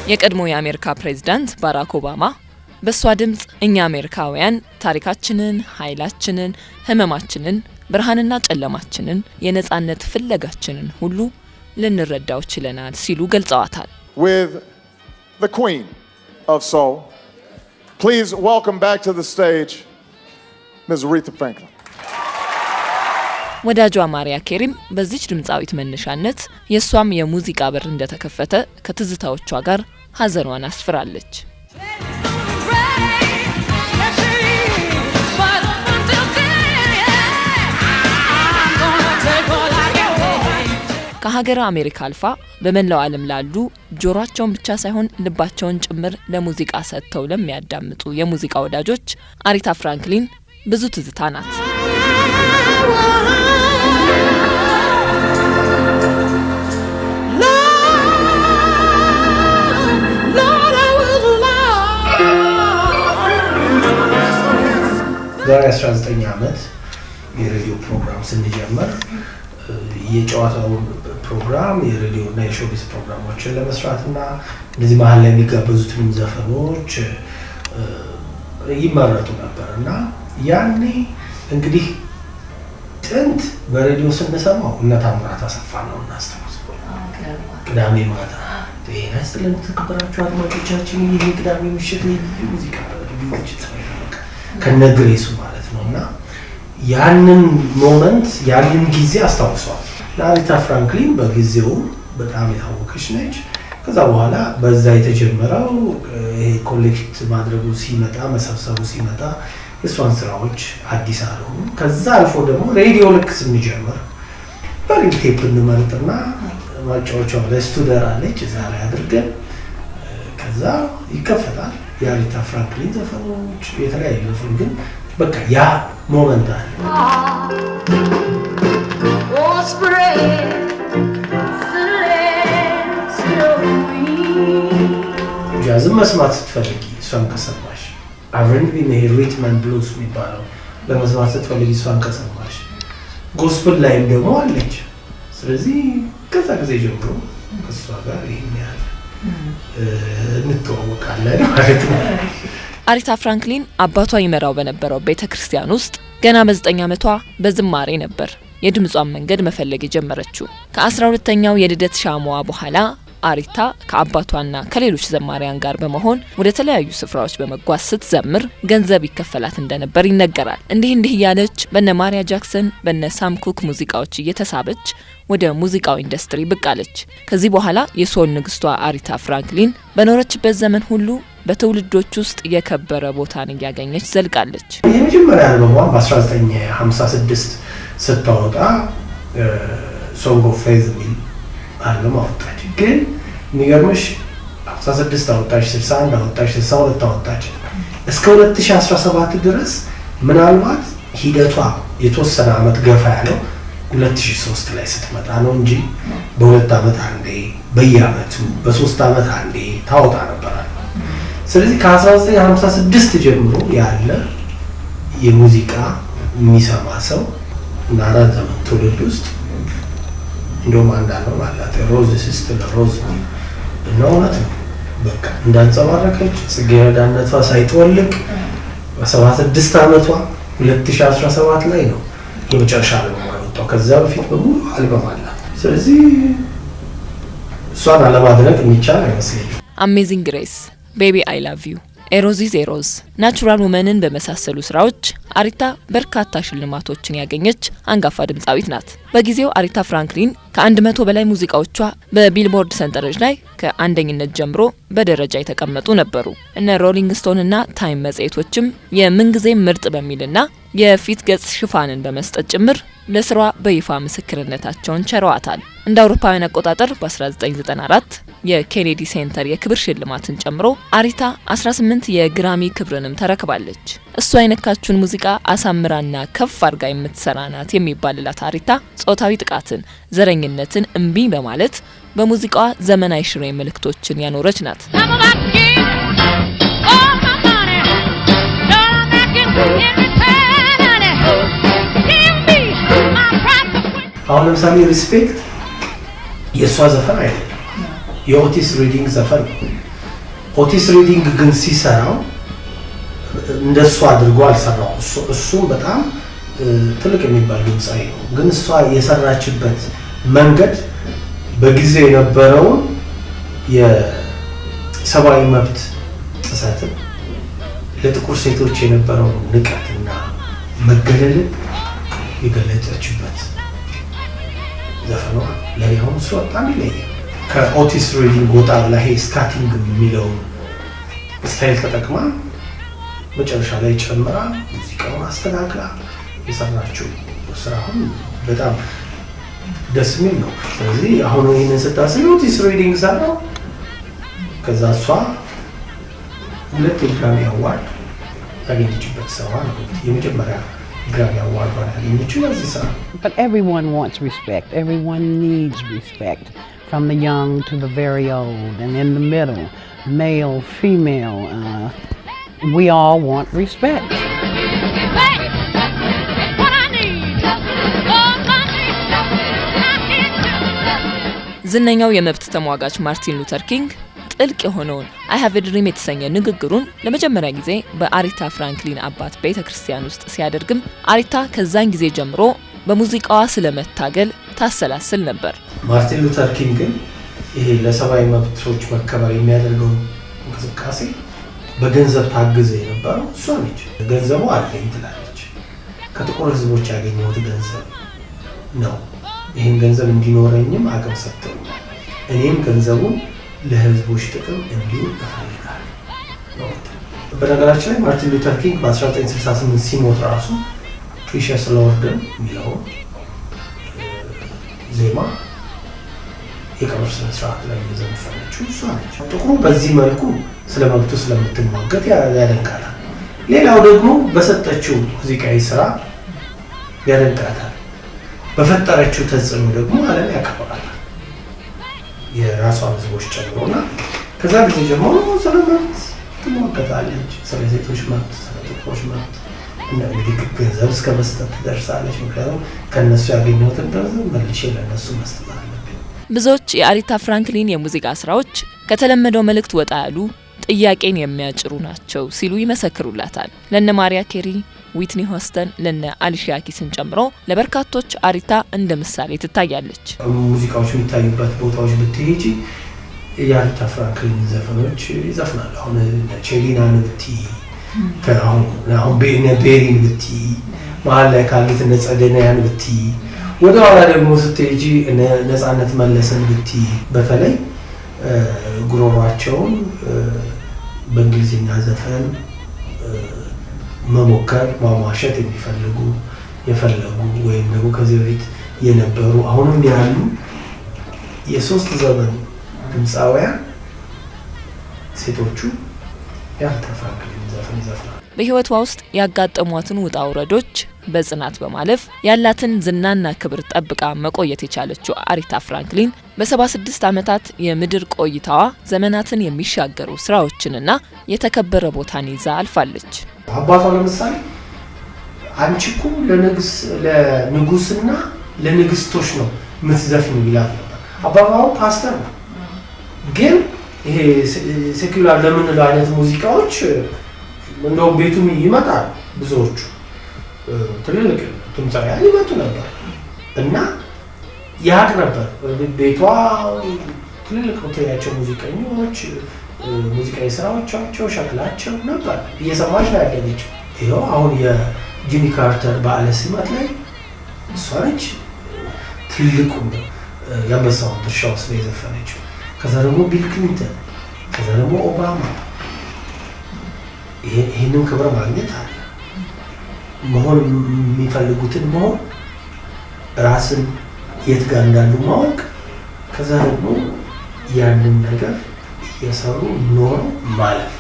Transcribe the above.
የቀድሞ የአሜሪካ ፕሬዝዳንት ባራክ ኦባማ በሷ ድምጽ እኛ አሜሪካውያን ታሪካችንን፣ ኃይላችንን፣ ህመማችንን፣ ብርሃንና ጨለማችንን፣ የነጻነት ፍለጋችንን ሁሉ ልንረዳው ችለናል ሲሉ ገልጸዋታል። With the Queen of Soul, please welcome back to the stage Ms. Aretha Franklin. ወዳጇ ማሪያ ኬሪም በዚች ድምጻዊት መነሻነት የሷም የሙዚቃ በር እንደተከፈተ ከትዝታዎቿ ጋር ሀዘኗን አስፍራለች። ከሀገረ አሜሪካ አልፋ በመላው ዓለም ላሉ ጆሮአቸውን ብቻ ሳይሆን ልባቸውን ጭምር ለሙዚቃ ሰጥተው ለሚያዳምጡ የሙዚቃ ወዳጆች አሪታ ፍራንክሊን ብዙ ትዝታ ናት። ዛሬ 19 ዓመት የሬዲዮ ፕሮግራም ስንጀምር የጨዋታው ፕሮግራም የሬዲዮና የሾውቢዝ ፕሮግራሞችን ለመስራትና እንደዚህ መሀል ላይ የሚጋበዙትን ዘፈኖች ይመረጡ ነበርና ያኔ እንግዲህ ጥንት በሬዲዮ ስንሰማው እነ ታምራት አሰፋ ነው እናስተዋውቀው። ቅዳሜ ማታ ጤናስ ለምትከበራችሁ አድማጮቻችን ይህ ቅዳሜ ምሽት ሙዚቃ ዝግጅት ከነግሬሱ ማለት ነውና ያንን ሞመንት ያንን ጊዜ አስታውሷል። አሪታ ፍራንክሊን በጊዜው በጣም የታወቀች ነች። ከዛ በኋላ በዛ የተጀመረው ኮሌክት ማድረጉ ሲመጣ መሰብሰቡ ሲመጣ የሷን ስራዎች አዲስ አልሆኑ። ከዛ አልፎ ደግሞ ሬዲዮ ልክ ስንጀምር በሪል ቴፕ እንመርጥና ማጫወቻው ለስቱደር አለች እዛ ላይ አድርገን ከዛ ይከፈታል የአሪታ ፍራንክሊን ዘፈኖች የተለያዩ ዘፈን ግን በቃ ያ ሞመንት አለ። ጃዝም መስማት ስትፈልጊ እሷን ከሰማሽ አብረን ሪትመን ብሉስ የሚባለው ለመስማት ስትፈልጊ እሷን ከሰማሽ ጎስፕል ላይም ደግሞ አለች። ስለዚህ ከዛ ጊዜ ጀምሮ እሷ ጋር ይሄን ያህል እንተዋወቃለን ማለት ነው። አሪታ ፍራንክሊን አባቷ ይመራው በነበረው ቤተክርስቲያን ውስጥ ገና በ9 ዓመቷ በዝማሬ ነበር የድምጿን መንገድ መፈለግ የጀመረችው። ከ12ኛው የልደት ሻማዋ በኋላ አሪታ ከአባቷና ከሌሎች ዘማሪያን ጋር በመሆን ወደ ተለያዩ ስፍራዎች በመጓዝ ስትዘምር ገንዘብ ይከፈላት እንደነበር ይነገራል። እንዲህ እያለች በነ ማሪያ ጃክሰን በነ ሳም ኩክ ሙዚቃዎች እየተሳበች ወደ ሙዚቃው ኢንዱስትሪ ብቃለች። ከዚህ በኋላ የሶል ንግስቷ አሪታ ፍራንክሊን በኖረችበት ዘመን ሁሉ በትውልዶች ውስጥ የከበረ ቦታን ያገኘች ዘልቃለች። የመጀመሪያ አልበሟን በ1956 ስታወጣ ሶንግ ኦፍ ፌዝ ሚል አልበም አወጣች። ግን የሚገርምሽ 56 አወጣች፣ 61 አወጣች፣ 62 አወጣች። እስከ 2017 ድረስ ምናልባት ሂደቷ የተወሰነ አመት ገፋ ያለው 2003 ላይ ስትመጣ ነው እንጂ በ2 አመት አንዴ በየአመቱ በ3 አመት አንዴ ታወጣ ነበር። ስለዚህ ከ1956 ጀምሮ ያለ የሙዚቃ የሚሰማ ሰው እና ዘመን ትውልድ ውስጥ እንደውም አንዳንዱ ማለት ሮዝ ሲስተር ሮዝ ነው ማለት ነው። በቃ እንዳንጸባረቀች ጽጌረዳነቷ ሳይጠወልቅ በ76 አመቷ 2017 ላይ ነው የመጨረሻ አልበም ያወጣው። ከዛ በፊት በሙሉ አልበም አለ። ስለዚህ እሷን አለማድነቅ የሚቻል አይመስለኝም። አሜዚንግ ግሬስ፣ ቤቢ አይ ላቭ ዩ፣ ኤሮዚ ዜሮዝ፣ ናቹራል ውመንን በመሳሰሉ ስራዎች አሪታ በርካታ ሽልማቶችን ያገኘች አንጋፋ ድምጻዊት ናት። በጊዜው አሪታ ፍራንክሊን ከ100 በላይ ሙዚቃዎቿ በቢልቦርድ ሰንጠረዥ ላይ ከአንደኝነት ጀምሮ በደረጃ የተቀመጡ ነበሩ። እነ ሮሊንግ ስቶን እና ታይም መጽሔቶችም የምንጊዜ ምርጥ በሚልና የፊት ገጽ ሽፋንን በመስጠት ጭምር ለስራዋ በይፋ ምስክርነታቸውን ቸረዋታል። እንደ አውሮፓውያን አቆጣጠር በ1994 የኬኔዲ ሴንተር የክብር ሽልማትን ጨምሮ አሪታ 18 የግራሚ ክብርንም ተረክባለች። እሷ የነካችውን ሙዚቃ አሳምራና ከፍ አድርጋ የምትሰራ ናት የሚባልላት አሪታ ጾታዊ ጥቃትን፣ ዘረኝነትን እምቢ በማለት በሙዚቃዋ ዘመናዊ ሽሬ ምልክቶችን ያኖረች ናት። አሁን ለምሳሌ ሪስፔክት የሷ ዘፈን አይደለም፣ የኦቲስ ሪዲንግ ዘፈን ነው። ኦቲስ ሪዲንግ ግን ሲሰራው እንደሱ አድርጎ አልሰራው። እሱም በጣም ትልቅ የሚባል ድምጻዊ ነው። ግን እሷ የሰራችበት መንገድ በጊዜው የነበረውን የሰብአዊ መብት ጥሰትን ለጥቁር ሴቶች የነበረውን ንቀትና መገለልን የገለጸችበት ዘፈኗ ለኔ አሁን እሱ በጣም ይለያል። ከኦቲስ ሪዲንግ ወጣ ብላ ይሄ ስካቲንግ የሚለው ስታይል ተጠቅማ መጨረሻ ላይ ጨምራ ሙዚቃውን አስተካክላ የሰራችው ስራውን በጣም ደስ የሚል ነው። ስለዚህ አሁን ይሄንን ስታስብ ኦቲስ ሪዲንግ ሰራው። ከዛ እሷ ሁለት የግራሚ አዋርድ ያገኘችበት ስራ ነው። የመጀመሪያ ግራሚ አዋርድ ያገኘችው በዚህ ስራ። But everyone wants respect. Everyone needs respect. From the young to the very old and in the middle, male, female, we all want respect. ዝነኛው የመብት ተሟጋች ማርቲን ሉተር ኪንግ ጥልቅ የሆነውን I have a dream የተሰኘ ንግግሩን ለመጀመሪያ ጊዜ በአሪታ ፍራንክሊን አባት ቤተክርስቲያን ውስጥ ሲያደርግም አሪታ ከዛን ጊዜ ጀምሮ በሙዚቃዋ ስለመታገል ታሰላስል ነበር። ማርቲን ሉተር ኪንግ ግን ይሄ ለሰብአዊ መብቶች መከበር የሚያደርገው እንቅስቃሴ በገንዘብ ታግዘ የነበረው እሷ ነች። ገንዘቡ አለኝ ትላለች። ከጥቁር ህዝቦች ያገኘሁት ገንዘብ ነው። ይሄን ገንዘብ እንዲኖረኝም አቅም ሰጥተውኛል። እኔም ገንዘቡን ለህዝቦች ጥቅም እንዲውል እፈልጋለሁ። በነገራችን ላይ ማርቲን ሉተር ኪንግ በ1968 ሲሞት ራሱ ፕሪሸስ ሎርድ የሚለው ዜማ የቀብር ስነ ስርዓት ላይ የዘፈነችው እሷ ነች። ጥቁሩ በዚህ መልኩ ስለ መብቱ ስለምትሟገት ያደንቃል። ሌላው ደግሞ በሰጠችው ሙዚቃዊ ስራ ያደንቃታል። በፈጠረችው ተጽዕኖ ደግሞ ዓለም ያከብራል። የራሷን ህዝቦች ጨምሮና ከዛ ጊዜ ጀምሮ ስለ መብት ትሟገታለች። ስለ ሴቶች መብት፣ ስለ ጥቁሮች መብት እና ገንዘብ እስከ መስጠት ትደርሳለች። ምክንያቱም ከነሱ ያገኘሁትን ገንዘብ መልሼ ለነሱ መስጠት አለብኝ። ብዙዎች የአሪታ ፍራንክሊን የሙዚቃ ስራዎች ከተለመደው መልእክት ወጣ ያሉ ጥያቄን የሚያጭሩ ናቸው ሲሉ ይመሰክሩላታል። ለነ ማሪያ ኬሪ፣ ዊትኒ ሆስተን፣ ለነ አሊሺያ ኪስን ጨምሮ ለበርካቶች አሪታ እንደ ምሳሌ ትታያለች። ሙዚቃዎች የሚታዩበት ቦታዎች ብትሄጂ የአሪታ ፍራንክሊን ዘፈኖች ይዘፍናሉ። አሁን ቼሊና ንብቲ አሁን ቤሪን ብቲ መሀል ላይ ካሉት ነጸደናያን ብቲ ወደ ኋላ ደግሞ ስትሄጂ ነጻነት መለሰን ብቲ በተለይ ጉሮሯቸውን በእንግሊዝኛ ዘፈን መሞከር ማሟሸት የፈለጉ ወይም ደግሞ ከዚህ በፊት የነበሩ አሁንም ያሉ የሶስት ዘመን ድምፃውያን ሴቶቹ የአሪታ ፍራንክሊን ዘፈን ይዘፍናሉ። በህይወቷ ውስጥ ያጋጠሟትን ውጣ ውረዶች በጽናት በማለፍ ያላትን ዝናና ክብር ጠብቃ መቆየት የቻለችው አሪታ ፍራንክሊን በ76 ዓመታት የምድር ቆይታዋ ዘመናትን የሚሻገሩ ስራዎችንና የተከበረ ቦታን ይዛ አልፋለች። አባቷ ለምሳሌ አንቺ እኮ ለንጉስና ለንግስቶች ነው የምትዘፍኑ ይላል ነበር። አባባው ፓስተር ነው፣ ግን ይሄ ሴኩላር ለምንለው አይነት ሙዚቃዎች እንደው ቤቱም ይመጣል። ብዙዎቹ ትልልቅ ድምፃውያን ይመጡ ነበር እና ያቅ ነበር ቤቷ ትልልቅ ሆቴላቸው ሙዚቀኞች ሙዚቃዊ ስራዎቻቸው ሸክላቸው ነበር። እየሰማች ነው ያለችው። ይኸው አሁን የጂሚ ካርተር በዓለ ሲመት ላይ እሷ ነች ትልቁ የአንበሳውን ድርሻ ወስዳ የዘፈነችው። ከዛ ደግሞ ቢል ክሊንተን፣ ከዛ ደግሞ ኦባማ ይህንን ክብር ማግኘት አለ። መሆን የሚፈልጉትን መሆን፣ ራስን የት ጋር እንዳሉ ማወቅ፣ ከዛ ደግሞ ያንን ነገር እየሰሩ ኖሮ ማለፍ